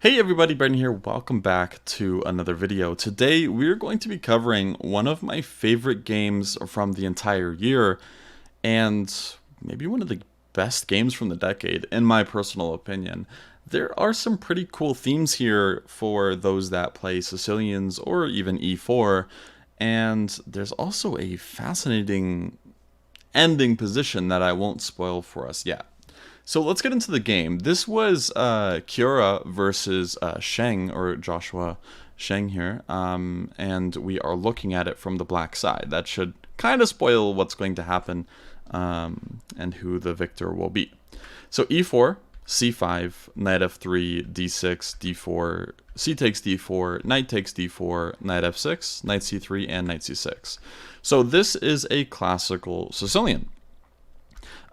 Hey everybody, Brendan here. Welcome back to another video. Today we're going to be covering one of my favorite games from the entire year and maybe one of the best games from the decade, in my personal opinion. There are some pretty cool themes here for those that play Sicilians or even E4, and there's also a fascinating ending position that I won't spoil for us yet. So let's get into the game. This was Kiewra versus Sheng, or Joshua Sheng here, and we are looking at it from the black side. That should kind of spoil what's going to happen and who the victor will be. So e4, c5, knight f3, d6, d4, c takes d4, knight takes d4, knight f6, knight c3, and knight c6. So this is a classical Sicilian.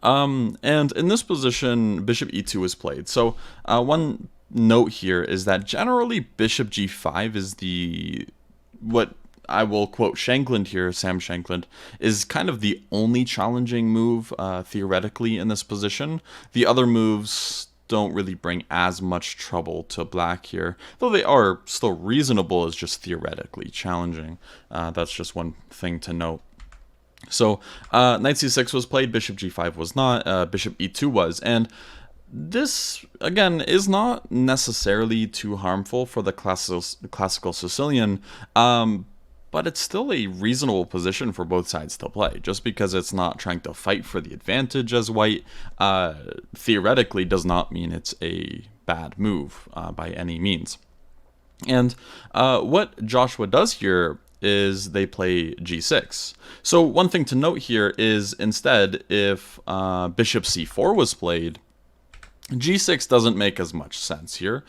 And in this position, bishop e2 is played. So one note here is that generally bishop g5 is what I will quote Shankland here, Sam Shankland, is kind of the only challenging move theoretically in this position. The other moves don't really bring as much trouble to black here, though they are still reasonable as just theoretically challenging. That's just one thing to note. So knight c6 was played, bishop g5 was not, bishop e2 was, and this, again, is not necessarily too harmful for the classical Sicilian, but it's still a reasonable position for both sides to play. Just because it's not trying to fight for the advantage as white, theoretically does not mean it's a bad move by any means. And what Joshua does here is they play g6. So one thing to note here is instead, if bishop c4 was played, g6 doesn't make as much sense here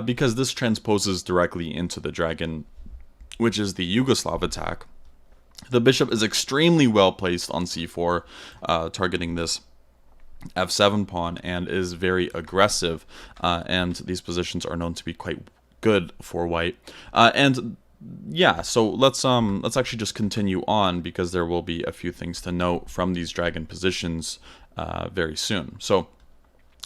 because this transposes directly into the dragon, which is the Yugoslav attack. The bishop is extremely well placed on c4, targeting this f7 pawn, and is very aggressive, and these positions are known to be quite good for white. And yeah, so let's actually just continue on, because there will be a few things to note from these dragon positions very soon. So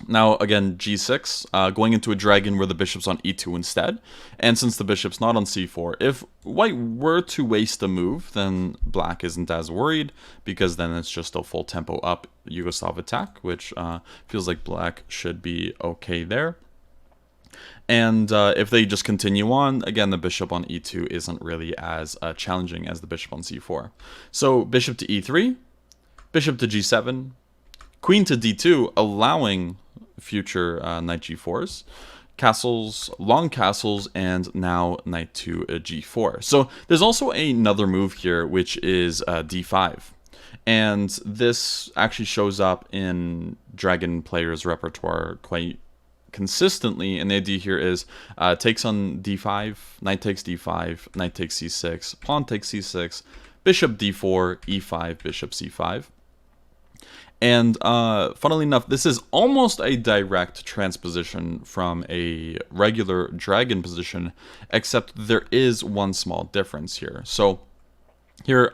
now again, g6, going into a dragon where the bishop's on e2 instead, and since the bishop's not on c4, if white were to waste a move, then black isn't as worried, because then it's just a full tempo up Yugoslav attack, which feels like black should be okay there. And if they just continue on, again, the bishop on e2 isn't really as challenging as the bishop on c4. So bishop to e3, bishop to g7, queen to d2, allowing future knight g4s, castles, long castles, and now knight to g4. So there's also another move here, which is d5. And this actually shows up in dragon players' repertoire quite consistently, and the idea here is takes on d5, knight takes d5, knight takes c6, pawn takes c6, bishop d4, e5, bishop c5. And funnily enough, this is almost a direct transposition from a regular dragon position, except there is one small difference here. So here,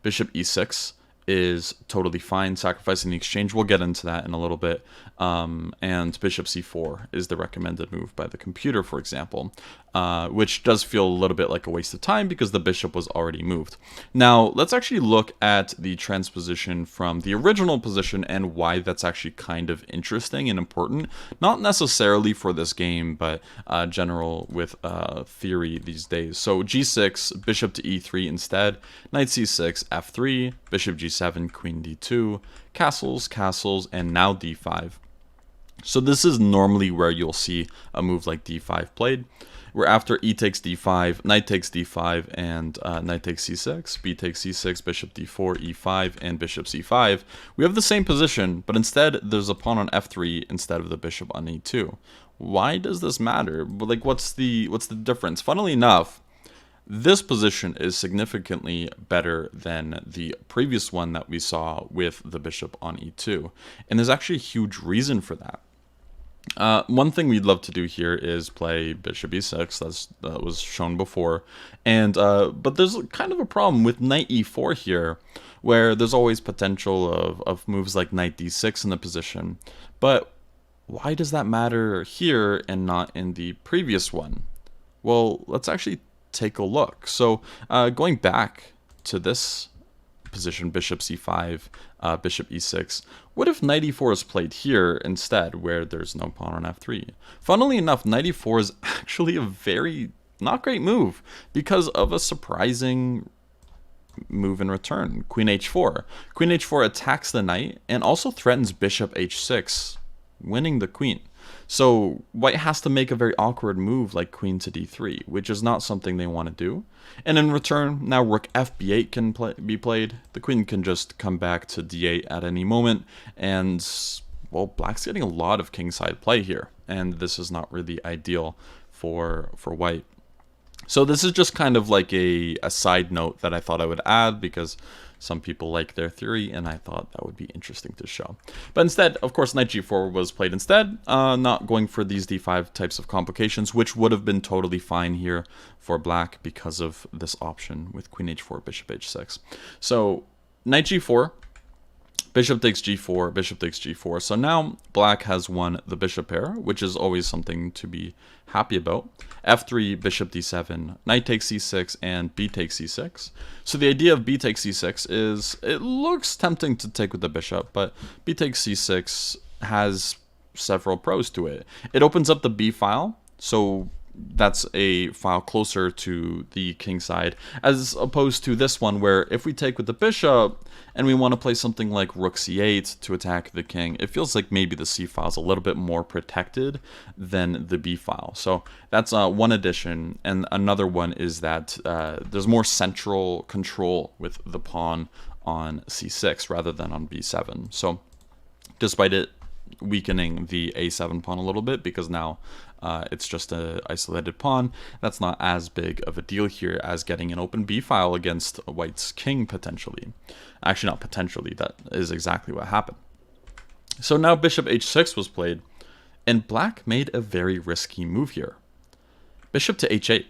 bishop e6 is totally fine, sacrificing the exchange. We'll get into that in a little bit. And bishop c4 is the recommended move by the computer, for example, which does feel a little bit like a waste of time because the bishop was already moved. Now, let's actually look at the transposition from the original position and why that's actually kind of interesting and important. Not necessarily for this game, but general with theory these days. So g6, bishop to e3 instead, knight c6, f3, bishop g7, queen d2, castles, castles, and now d5. So this is normally where you'll see a move like d5 played, where after e takes d5, knight takes d5, and knight takes c6, b takes c6, bishop d4, e5, and bishop c5. We have the same position, but instead there's a pawn on f3 instead of the bishop on e2. Why does this matter? Like, what's the difference? Funnily enough, this position is significantly better than the previous one that we saw with the bishop on e2, and there's actually a huge reason for that. One thing we'd love to do here is play bishop e6, that was shown before, and but there's kind of a problem with knight e4 here, where there's always potential of moves like knight d6 in the position, but why does that matter here and not in the previous one? Well, let's actually take a look. So going back to this position, bishop c5, bishop e6, what if knight e4 is played here instead, where there's no pawn on f3? Funnily enough, knight e4 is actually a very not great move because of a surprising move in return. Queen h4. Queen h4 attacks the knight and also threatens bishop h6, winning the queen. So white has to make a very awkward move like queen to d3, which is not something they want to do. And in return, now rook fb8 can be played. The queen can just come back to d8 at any moment, and well, black's getting a lot of kingside play here, and this is not really ideal for white. So this is just kind of like a side note that I thought I would add because some people like their theory, and I thought that would be interesting to show. But instead, of course, knight g4 was played instead, not going for these d5 types of complications, which would have been totally fine here for black because of this option with queen h4, bishop h6. So knight g4, bishop takes g4, bishop takes g4. So now black has won the bishop pair, which is always something to be happy about. f3, bishop d7, knight takes c6, and b takes c6. So the idea of b takes c6 is, it looks tempting to take with the bishop, but b takes c6 has several pros to it. It opens up the b file, so that's a file closer to the king side, as opposed to this one where if we take with the bishop and we want to play something like rook c8 to attack the king, it feels like maybe the c file is a little bit more protected than the b file. So that's one addition, and another one is that there's more central control with the pawn on c6 rather than on b7. So despite it weakening the a7 pawn a little bit, because now it's just an isolated pawn, that's not as big of a deal here as getting an open b file against white's king potentially. Actually, not potentially, that is exactly what happened. So now bishop h6 was played, and black made a very risky move here. Bishop to h8,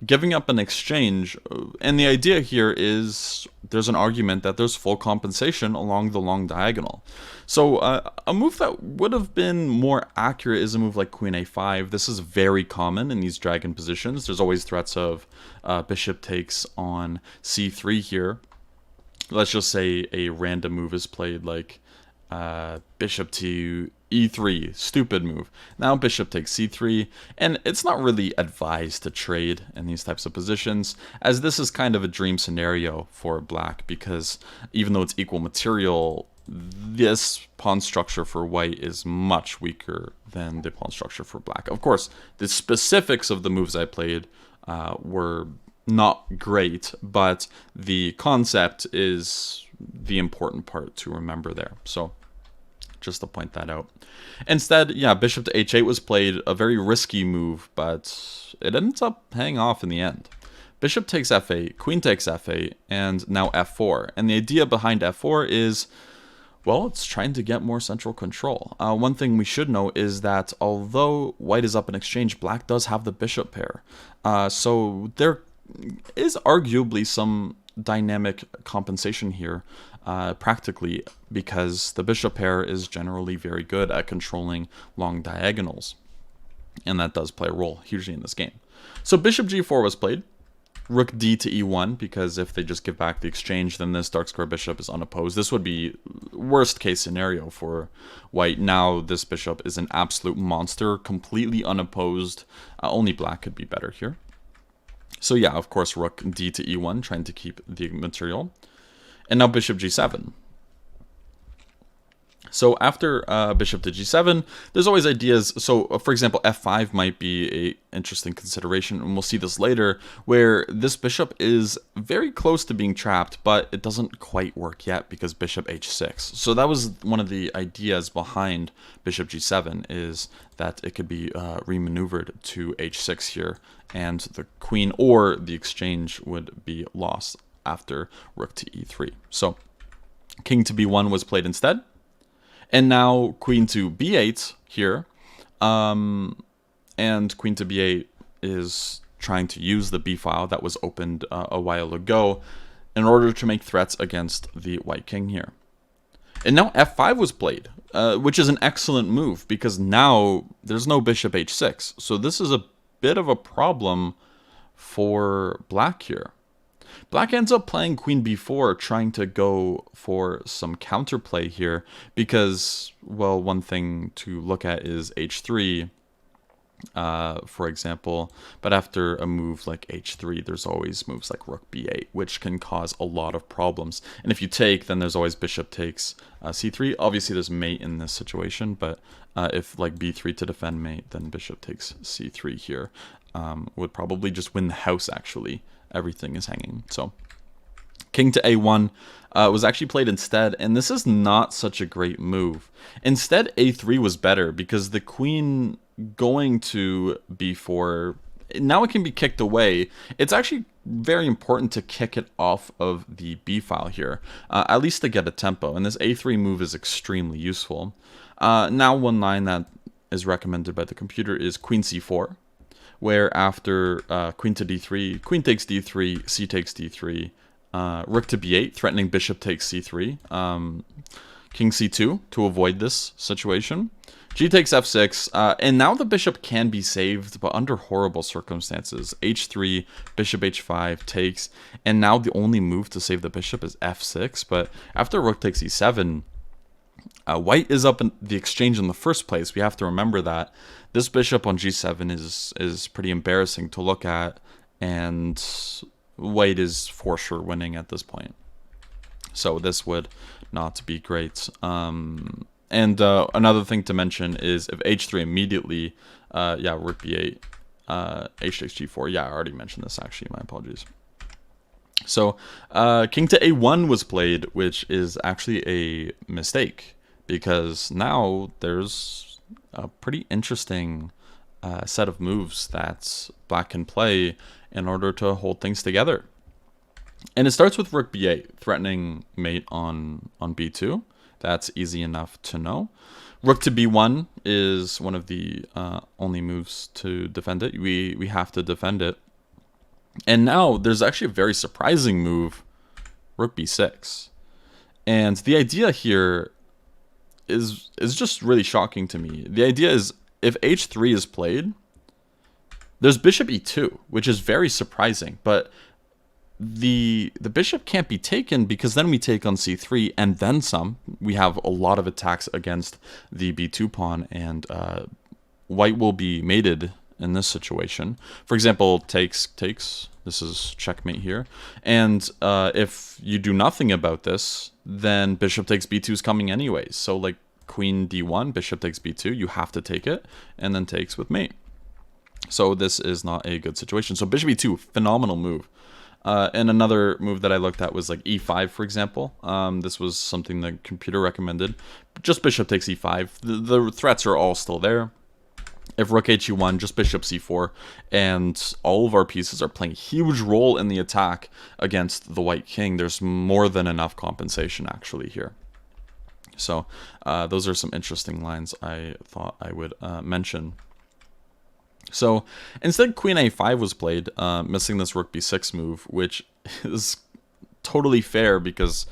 giving up an exchange, and the idea here is there's an argument that there's full compensation along the long diagonal. So a move that would have been more accurate is a move like queen a5. This is very common in these dragon positions. There's always threats of bishop takes on c3 here. Let's just say a random move is played like bishop to e3, stupid move. Now bishop takes c3, and it's not really advised to trade in these types of positions, as this is kind of a dream scenario for black, because even though it's equal material, this pawn structure for white is much weaker than the pawn structure for black. Of course, the specifics of the moves I played were not great, but the concept is the important part to remember there. So just to point that out. Instead, yeah, bishop to h8 was played, a very risky move, but it ends up paying off in the end. Bishop takes f8, queen takes f8, and now f4. And the idea behind f4 is, well, it's trying to get more central control. One thing we should know is that although white is up in exchange, black does have the bishop pair. So there is arguably some dynamic compensation here, practically, because the bishop pair is generally very good at controlling long diagonals, and that does play a role hugely in this game. So bishop g4 was played, rook d to e1, because if they just give back the exchange, then this dark square bishop is unopposed. This would be worst case scenario for white. Now this bishop is an absolute monster, completely unopposed. Only black could be better here. So yeah, of course, rook d to e1, trying to keep the material. And now bishop g7. So after bishop to g7, there's always ideas. So for example, f5 might be an interesting consideration, and we'll see this later, where this bishop is very close to being trapped, but it doesn't quite work yet because bishop h6. So that was one of the ideas behind bishop g7, is that it could be remaneuvered to h6 here, and the queen or the exchange would be lost after rook to e3. So king to b1 was played instead. And now queen to b8 here, and queen to b8 is trying to use the b file that was opened a while ago in order to make threats against the white king here. And now f5 was played, which is an excellent move because now there's no bishop h6. So this is a bit of a problem for black here. Black ends up playing queen b4, trying to go for some counterplay here because, well, one thing to look at is h3, for example, but after a move like h3, there's always moves like rook b8, which can cause a lot of problems. And if you take, then there's always bishop takes c3. Obviously, there's mate in this situation, but if like b3 to defend mate, then bishop takes c3 here would probably just win the house, actually. Everything is hanging. So king to a1 was actually played instead, and this is not such a great move. Instead, a3 was better because the queen going to b4, now it can be kicked away. It's actually very important to kick it off of the b file here, at least to get a tempo, and this a3 move is extremely useful. Now one line that is recommended by the computer is queen c4, where after queen to d3, queen takes d3, c takes d3, rook to b8, threatening bishop takes c3, king c2 to avoid this situation, g takes f6, and now the bishop can be saved, but under horrible circumstances. h3, bishop h5 takes, and now the only move to save the bishop is f6, but after rook takes e7, white is up in the exchange in the first place. We have to remember that this bishop on g7 is pretty embarrassing to look at, and white is for sure winning at this point. So this would not be great. And another thing to mention is if h3 immediately, yeah, rook b8, h6 g4. Yeah, I already mentioned this actually. My apologies. So king to a1 was played, which is actually a mistake because now there's a pretty interesting set of moves that black can play in order to hold things together. And it starts with rook b8, threatening mate on b2. That's easy enough to know. Rook to b1 is one of the only moves to defend it. We have to defend it. And now there's actually a very surprising move, rook b6. And the idea here is just really shocking to me. The idea is if h3 is played, there's bishop e2, which is very surprising. But the bishop can't be taken because then we take on c3 and then some. We have a lot of attacks against the b2 pawn, and white will be mated in this situation. For example, takes, this is checkmate here. And if you do nothing about this, then bishop takes b2 is coming anyways. So like queen d1, bishop takes b2, you have to take it, and then takes with mate. So this is not a good situation. So bishop e2, phenomenal move. And another move that I looked at was like e5, for example. This was something the computer recommended. Just bishop takes e5. The threats are all still there. If rook h1, just bishop c4, and all of our pieces are playing a huge role in the attack against the white king. There's more than enough compensation actually here. So those are some interesting lines I thought I would mention. So instead, queen a5 was played, missing this rook b6 move, which is totally fair because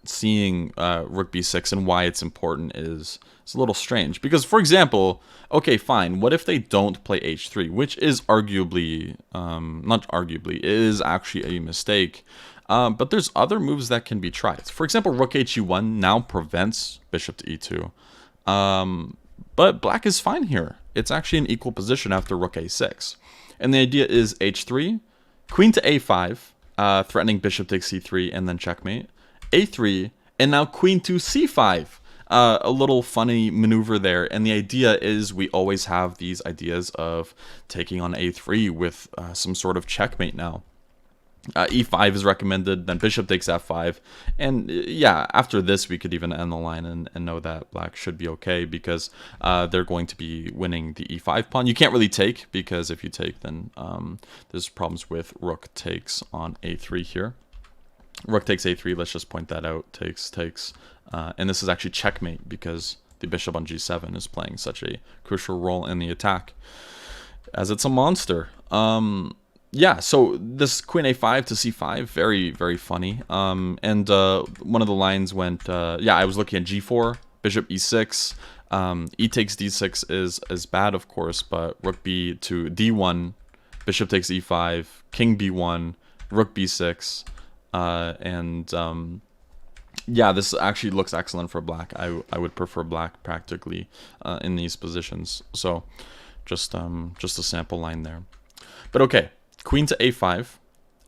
seeing rook b6 and why it's important is a little strange. Because, for example, okay, fine, what if they don't play h3, which is arguably, not arguably, it is actually a mistake. But there's other moves that can be tried. For example, rook he1 now prevents bishop to e2. But black is fine here. It's actually an equal position after rook a6. And the idea is h3, queen to a5, threatening bishop takes c3, and then checkmate. a3, and now queen to c5. A little funny maneuver there. And the idea is we always have these ideas of taking on a3 with some sort of checkmate now. E5 is recommended, then bishop takes f5, and yeah, after this we could even end the line and know that black should be okay because they're going to be winning the e5 pawn. You can't really take because if you take, then there's problems with rook takes on a3 here. Rook takes a3, let's just point that out, takes, and this is actually checkmate because the bishop on g7 is playing such a crucial role in the attack as it's a monster. yeah, so this queen a5 to c5, very, very funny. And one of the lines went, yeah, I was looking at g4, bishop e6. E takes d6 is bad, of course, but rook b to d1, bishop takes e5, king b1, rook b6, and yeah, this actually looks excellent for black. I would prefer black practically in these positions. So just a sample line there. But okay, queen to a5,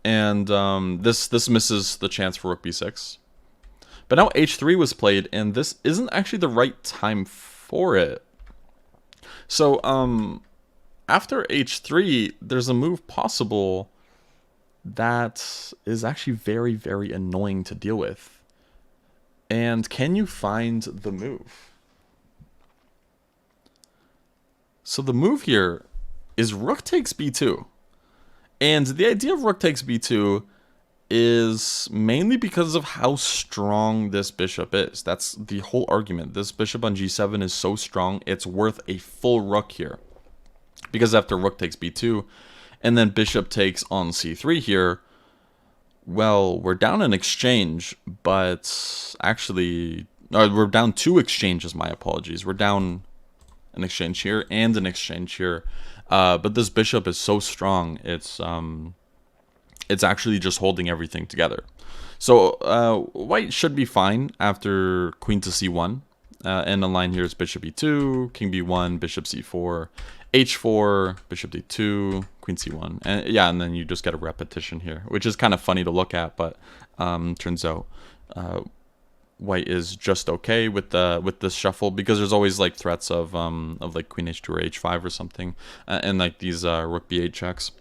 and this misses the chance for rook b6. But now h3 was played, and this isn't actually the right time for it. So after h3, there's a move possible that is actually very, very annoying to deal with. And can you find the move? So the move here is rook takes b2. And the idea of rook takes b2 is mainly because of how strong this bishop is. That's the whole argument. This bishop on g7 is so strong, it's worth a full rook here. Because after rook takes b2, and then bishop takes on c3 here, well, we're down an exchange, but actually, we're down 2 exchanges, my apologies. We're down an exchange here and an exchange here. But this bishop is so strong, it's actually just holding everything together. So white should be fine after queen to c1. And the line here is bishop e2, king b1, bishop c4, h4, bishop d2, queen c1. And yeah, and then you just get a repetition here, which is kind of funny to look at, but turns out white is just okay with this shuffle, because there's always like threats of like queen h2 or h5 or something, and like these rook b8 checks.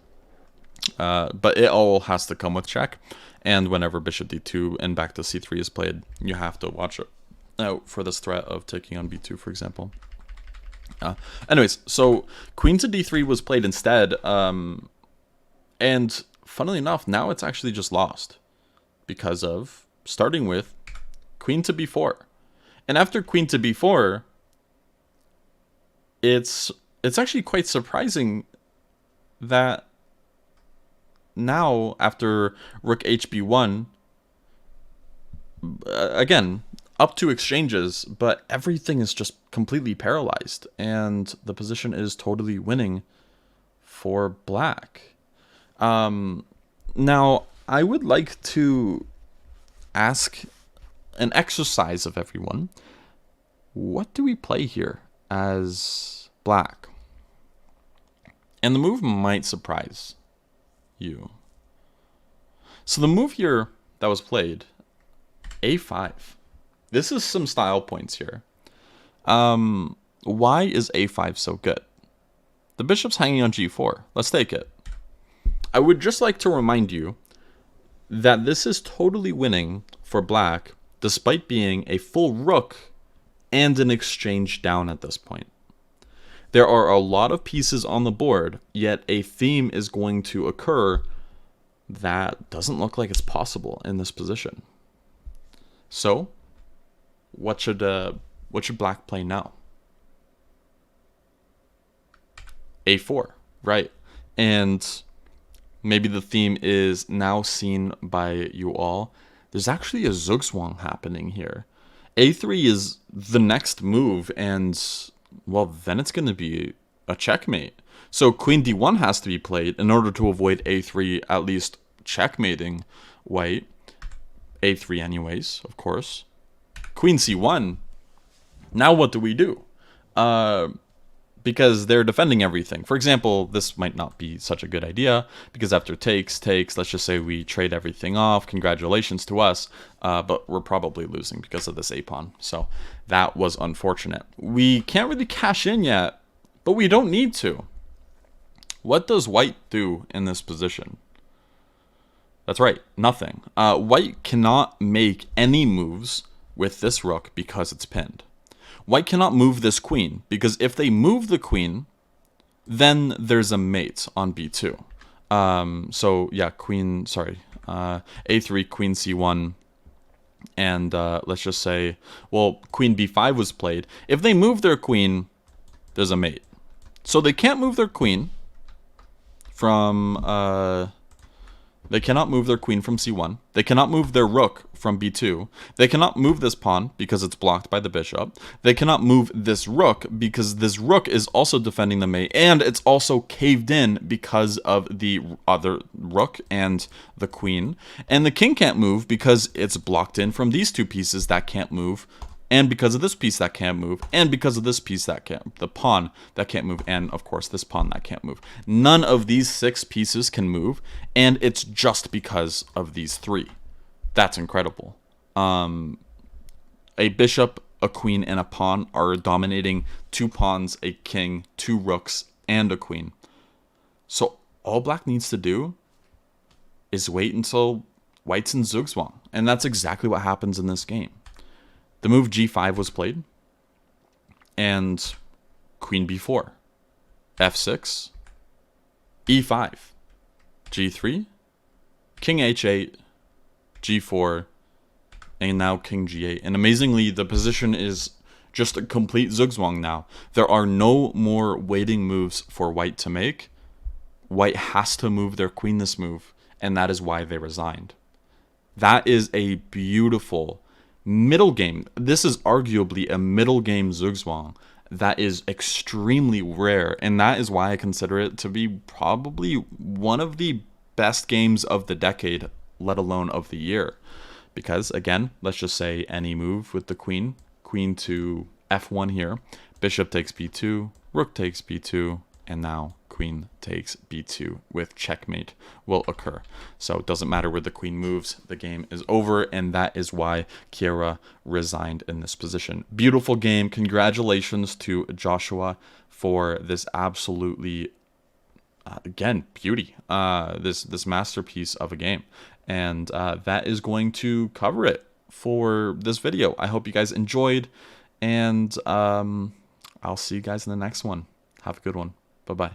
But it all has to come with check, and whenever bishop d2 and back to c3 is played, you have to watch out for this threat of taking on b2, for example. Anyways, so queen to d3 was played instead, and funnily enough, now it's actually just lost because of starting with queen to b4. And after queen to b4, it's actually quite surprising that now after rook hb1, again, up 2 exchanges, but everything is just completely paralyzed, and the position is totally winning for black. Now, I would like to ask an exercise of everyone. What do we play here as black? And the move might surprise you. So the move here that was played, a5. This is some style points here. Why is a5 so good? The bishop's hanging on g4. Let's take it. I would just like to remind you that this is totally winning for black, despite being a full rook and an exchange down at this point. There are a lot of pieces on the board, yet a theme is going to occur that doesn't look like it's possible in this position. So, what should black play now? a4, right? And maybe the theme is now seen by you all. There's actually a Zugzwang happening here. a3 is the next move, and well, then it's going to be a checkmate. So queen d1 has to be played in order to avoid a3 at least checkmating white. a3 anyways, of course. Queen c1. Now what do we do? Because they're defending everything. For example, this might not be such a good idea, because after takes, let's just say we trade everything off. Congratulations to us, but we're probably losing because of this a-pawn. So that was unfortunate. We can't really cash in yet, but we don't need to. What does white do in this position? That's right, nothing. White cannot make any moves with this rook because it's pinned. White cannot move this queen, because if they move the queen, then there's a mate on b2. So yeah, a3, queen c1, and let's just say, well, queen b5 was played. If they move their queen, there's a mate. So they can't move their queen from they cannot move their queen from c1. They cannot move their rook from b2. They cannot move this pawn because it's blocked by the bishop. They cannot move this rook because this rook is also defending the mate, and it's also caved in because of the other rook and the queen. And the king can't move because it's blocked in from these two pieces that can't move, and because of this piece that can't move, and because of this piece that can't, the pawn that can't move, and of course this pawn that can't move. None of these 6 pieces can move, and it's just because of these 3. That's incredible. A bishop, a queen, and a pawn are dominating 2 pawns, a king, 2 rooks, and a queen. So all black needs to do is wait until white's in Zugzwang, and that's exactly what happens in this game. The move g5 was played, and queen b4, f6, e5, g3, king h8, g4, and now king g8. And amazingly, the position is just a complete Zugzwang now. There are no more waiting moves for white to make. White has to move their queen this move, and that is why they resigned. That is a beautiful middle game. This is arguably a middle game Zugzwang that is extremely rare, and that is why I consider it to be probably one of the best games of the decade, let alone of the year. Because again, let's just say any move with the queen to f1 here, bishop takes b2, rook takes b2, and now queen takes b2 with checkmate will occur. So it doesn't matter where the queen moves, the game is over, and that is why Kiewra resigned in this position. Beautiful game. Congratulations to Joshua for this absolutely again, beauty, this masterpiece of a game. And that is going to cover it for this video. I hope you guys enjoyed, and I'll see you guys in the next one. Have a good one. Bye-bye.